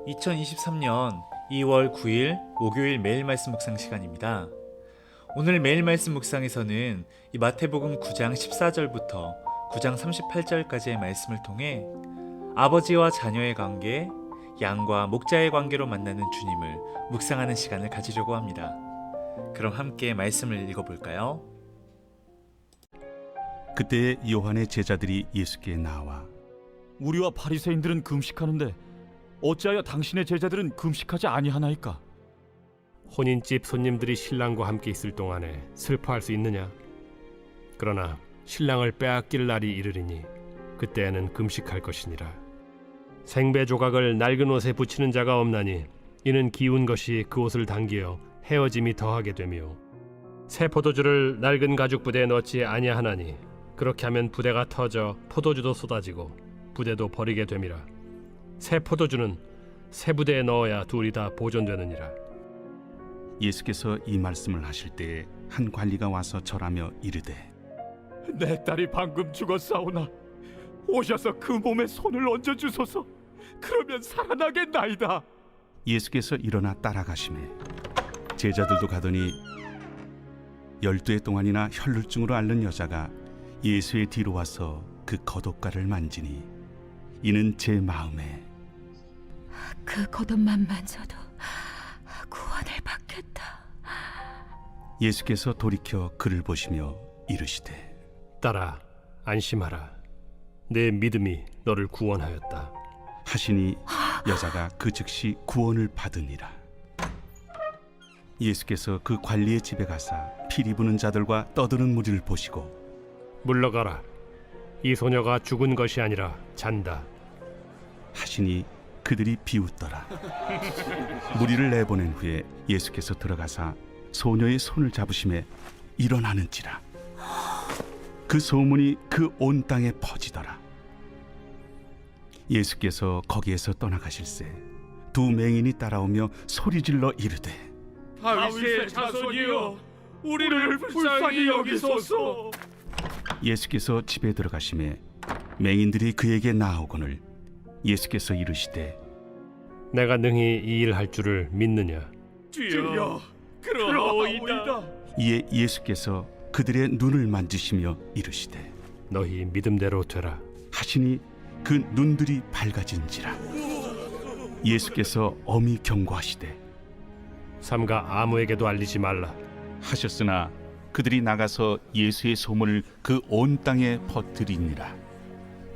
2023년 2월 9일 목요일 매일 말씀 묵상 시간입니다. 오늘 매일 말씀 묵상에서는 이 마태복음 9장 14절부터 9장 38절까지의 말씀을 통해 아버지와 자녀의 관계, 양과 목자의 관계로 만나는 주님을 묵상하는 시간을 가지려고 합니다. 그럼 함께 말씀을 읽어볼까요? 그때 요한의 제자들이 예수께 나와 우리와 바리새인들은 금식하는데 어찌하여 당신의 제자들은 금식하지 아니하나이까? 혼인집 손님들이 신랑과 함께 있을 동안에 슬퍼할 수 있느냐? 그러나 신랑을 빼앗길 날이 이르리니 그때에는 금식할 것이니라. 생배 조각을 낡은 옷에 붙이는 자가 없나니 이는 기운 것이 그 옷을 당기어 헤어짐이 더하게 되며 새 포도주를 낡은 가죽 부대에 넣지 아니하나니 그렇게 하면 부대가 터져 포도주도 쏟아지고 부대도 버리게 됨이라. 새 포도주는 새 부대에 넣어야 둘이 다 보존되느니라. 예수께서 이 말씀을 하실 때에 한 관리가 와서 절하며 이르되 내 딸이 방금 죽었사오나 오셔서 그 몸에 손을 얹어 주소서. 그러면 살아나겠나이다. 예수께서 일어나 따라가시매 제자들도 가더니 12해 동안이나 혈루증으로 앓는 여자가 예수의 뒤로 와서 그 겉옷가를 만지니 이는 제 마음에 그 겉옷만 만져도 구원을 받겠다. 예수께서 돌이켜 그를 보시며 이르시되 딸아, 안심하라. 내 믿음이 너를 구원하였다. 하시니 여자가 그 즉시 구원을 받으니라. 예수께서 그 관리의 집에 가사 피리 부는 자들과 떠드는 무리를 보시고 물러가라. 이 소녀가 죽은 것이 아니라 잔다. 하시니 그들이 비웃더라. 무리를 내보낸 후에 예수께서 들어가사 소녀의 손을 잡으심에 일어나는지라. 그 소문이 그 온 땅에 퍼지더라. 예수께서 거기에서 떠나가실새 두 맹인이 따라오며 소리질러 이르되 다윗의 자손이여 우리를 불쌍히 여기소서. 예수께서 집에 들어가심에 맹인들이 그에게 나아오거늘 예수께서 이르시되 내가 능히 이 일 할 줄을 믿느냐? 주여 그러하오이다. 이에 예수께서 그들의 눈을 만지시며 이르시되 너희 믿음대로 되라. 하시니 그 눈들이 밝아진지라. 예수께서 엄히 경고하시되 삼가 아무에게도 알리지 말라. 하셨으나 그들이 나가서 예수의 소문을 그 온 땅에 퍼뜨리니라.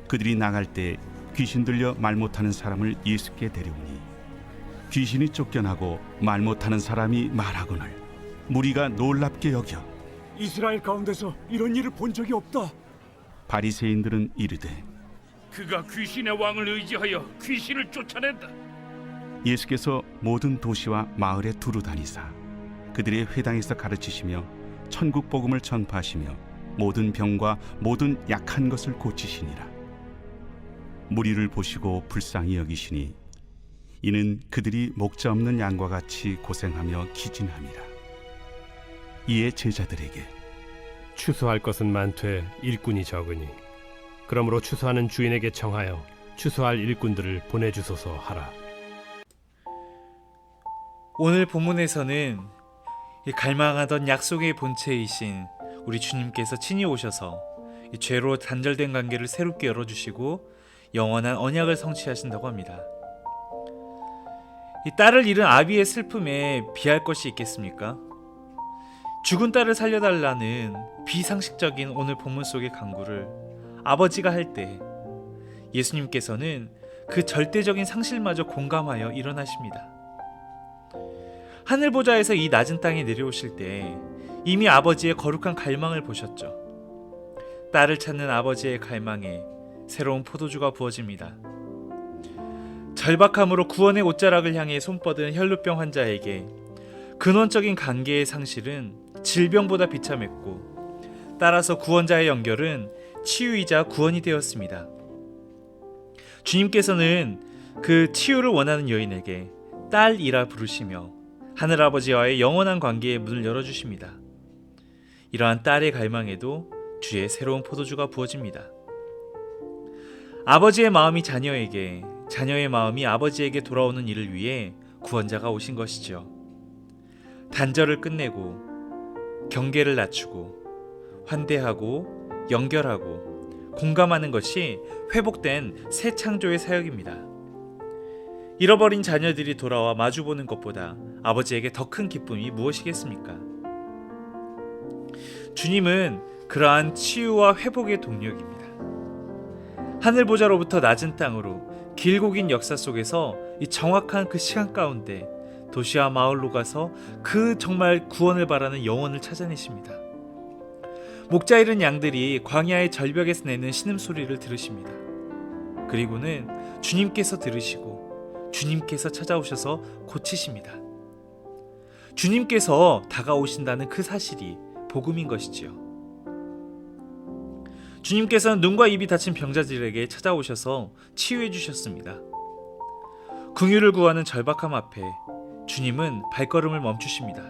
그들이 나갈 때 귀신 들려 말 못하는 사람을 예수께 데려오니 귀신이 쫓겨나고 말 못하는 사람이 말하거늘 무리가 놀랍게 여겨 이스라엘 가운데서 이런 일을 본 적이 없다. 바리새인들은 이르되 그가 귀신의 왕을 의지하여 귀신을 쫓아낸다. 예수께서 모든 도시와 마을에 두루 다니사 그들의 회당에서 가르치시며 천국 복음을 전파하시며 모든 병과 모든 약한 것을 고치시니라. 무리를 보시고 불쌍히 여기시니 이는 그들이 목자 없는 양과 같이 고생하며 기진함이라. 이에 제자들에게 추수할 것은 많되 일꾼이 적으니 그러므로 추수하는 주인에게 청하여 추수할 일꾼들을 보내주소서 하라. 오늘 본문에서는 이 갈망하던 약속의 본체이신 우리 주님께서 친히 오셔서 이 죄로 단절된 관계를 새롭게 열어주시고 영원한 언약을 성취하신다고 합니다. 이 딸을 잃은 아비의 슬픔에 비할 것이 있겠습니까? 죽은 딸을 살려달라는 비상식적인 오늘 본문 속의 간구를 아버지가 할 때 예수님께서는 그 절대적인 상실마저 공감하여 일어나십니다. 하늘 보좌에서 이 낮은 땅에 내려오실 때 이미 아버지의 거룩한 갈망을 보셨죠. 딸을 찾는 아버지의 갈망에 새로운 포도주가 부어집니다. 절박함으로 구원의 옷자락을 향해 손뻗은 혈루병 환자에게 근원적인 관계의 상실은 질병보다 비참했고 따라서 구원자의 연결은 치유이자 구원이 되었습니다. 주님께서는 그 치유를 원하는 여인에게 딸이라 부르시며 하늘아버지와의 영원한 관계의 문을 열어주십니다. 이러한 딸의 갈망에도 주의 새로운 포도주가 부어집니다. 아버지의 마음이 자녀에게, 자녀의 마음이 아버지에게 돌아오는 일을 위해 구원자가 오신 것이죠. 단절을 끝내고 경계를 낮추고 환대하고 연결하고 공감하는 것이 회복된 새 창조의 사역입니다. 잃어버린 자녀들이 돌아와 마주보는 것보다 아버지에게 더 큰 기쁨이 무엇이겠습니까? 주님은 그러한 치유와 회복의 동력입니다. 하늘 보좌로부터 낮은 땅으로 길고 긴 역사 속에서 이 정확한 그 시간 가운데 도시와 마을로 가서 그 정말 구원을 바라는 영혼을 찾아내십니다. 목자 잃은 양들이 광야의 절벽에서 내는 신음소리를 들으십니다. 그리고는 주님께서 들으시고 주님께서 찾아오셔서 고치십니다. 주님께서 다가오신다는 그 사실이 복음인 것이지요. 주님께서는 눈과 입이 닫힌 병자들에게 찾아오셔서 치유해 주셨습니다. 긍휼을 구하는 절박함 앞에 주님은 발걸음을 멈추십니다.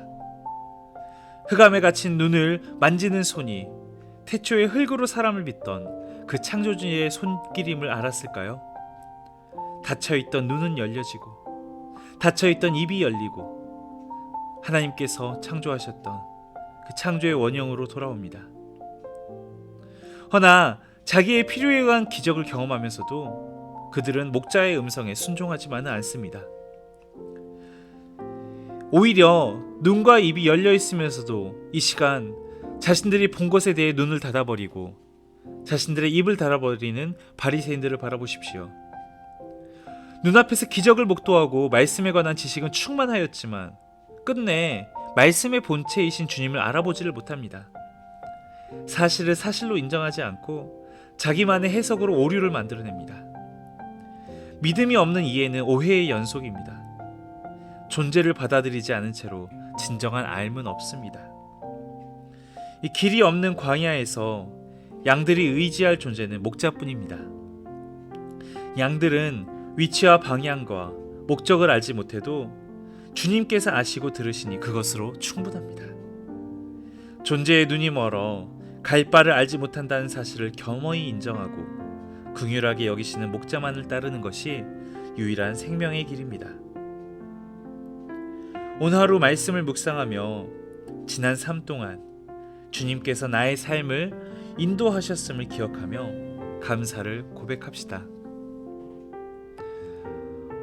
흑암에 갇힌 눈을 만지는 손이 태초에 흙으로 사람을 빚던 그 창조주의 손길임을 알았을까요? 닫혀있던 눈은 열려지고 닫혀있던 입이 열리고 하나님께서 창조하셨던 그 창조의 원형으로 돌아옵니다. 허나 자기의 필요에 의한 기적을 경험하면서도 그들은 목자의 음성에 순종하지만은 않습니다. 오히려 눈과 입이 열려 있으면서도 이 시간 자신들이 본 것에 대해 눈을 닫아버리고 자신들의 입을 닫아버리는 바리새인들을 바라보십시오. 눈앞에서 기적을 목도하고 말씀에 관한 지식은 충만하였지만 끝내 말씀의 본체이신 주님을 알아보지를 못합니다. 사실을 사실로 인정하지 않고 자기만의 해석으로 오류를 만들어냅니다. 믿음이 없는 이해는 오해의 연속입니다. 존재를 받아들이지 않은 채로 진정한 알은 없습니다. 이 길이 없는 광야에서 양들이 의지할 존재는 목자뿐입니다. 양들은 위치와 방향과 목적을 알지 못해도 주님께서 아시고 들으시니 그것으로 충분합니다. 존재의 눈이 멀어 갈 바를 알지 못한다는 사실을 겸허히 인정하고 긍휼하게 여기시는 목자만을 따르는 것이 유일한 생명의 길입니다. 오늘 하루 말씀을 묵상하며 지난 삶 동안 주님께서 나의 삶을 인도하셨음을 기억하며 감사를 고백합시다.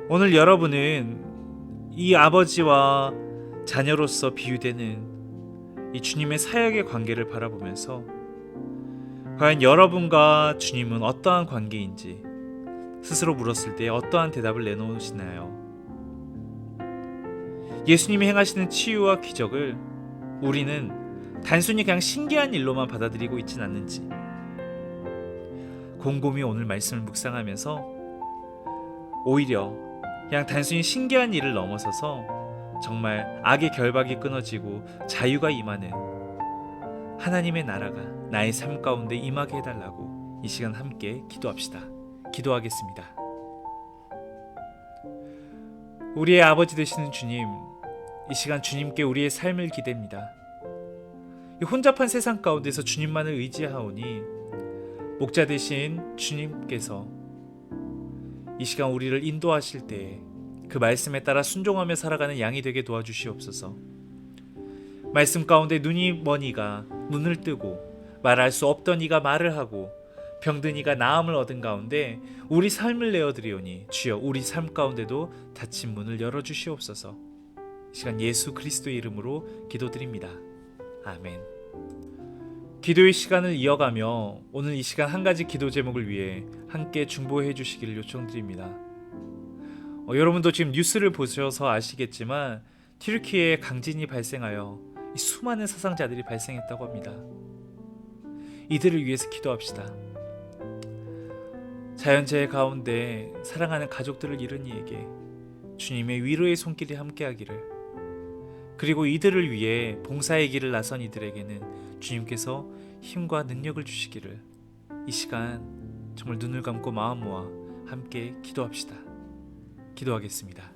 오늘 여러분은 이 아버지와 자녀로서 비유되는 이 주님의 사역의 관계를 바라보면서 과연 여러분과 주님은 어떠한 관계인지 스스로 물었을 때 어떠한 대답을 내놓으시나요? 예수님이 행하시는 치유와 기적을 우리는 단순히 그냥 신기한 일로만 받아들이고 있진 않는지 곰곰이 오늘 말씀을 묵상하면서 오히려 그냥 단순히 신기한 일을 넘어서서 정말 악의 결박이 끊어지고 자유가 임하는 하나님의 나라가 나의 삶 가운데 임하게 해달라고 이 시간 함께 기도합시다. 기도하겠습니다. 우리의 아버지 되시는 주님, 이 시간 주님께 우리의 삶을 기댑니다. 이 혼잡한 세상 가운데서 주님만을 의지하오니 목자 되신 주님께서 이 시간 우리를 인도하실 때에 그 말씀에 따라 순종하며 살아가는 양이 되게 도와주시옵소서. 말씀 가운데 눈이 먼 이가 눈을 뜨고 말할 수 없던 이가 말을 하고 병든 이가 나음을 얻은 가운데 우리 삶을 내어드리오니 주여 우리 삶 가운데도 닫힌 문을 열어주시옵소서. 이 시간 예수 그리스도의 이름으로 기도드립니다. 아멘. 기도의 시간을 이어가며 오늘 이 시간 한 가지 기도 제목을 위해 함께 중보해 주시기를 요청드립니다. 여러분도 지금 뉴스를 보셔서 아시겠지만 튀르키예에 강진이 발생하여 이 수많은 사상자들이 발생했다고 합니다. 이들을 위해서 기도합시다. 자연재해 가운데 사랑하는 가족들을 잃은 이에게 주님의 위로의 손길이 함께하기를, 그리고 이들을 위해 봉사의 길을 나선 이들에게는 주님께서 힘과 능력을 주시기를 이 시간 정말 눈을 감고 마음 모아 함께 기도합시다. 기도하겠습니다.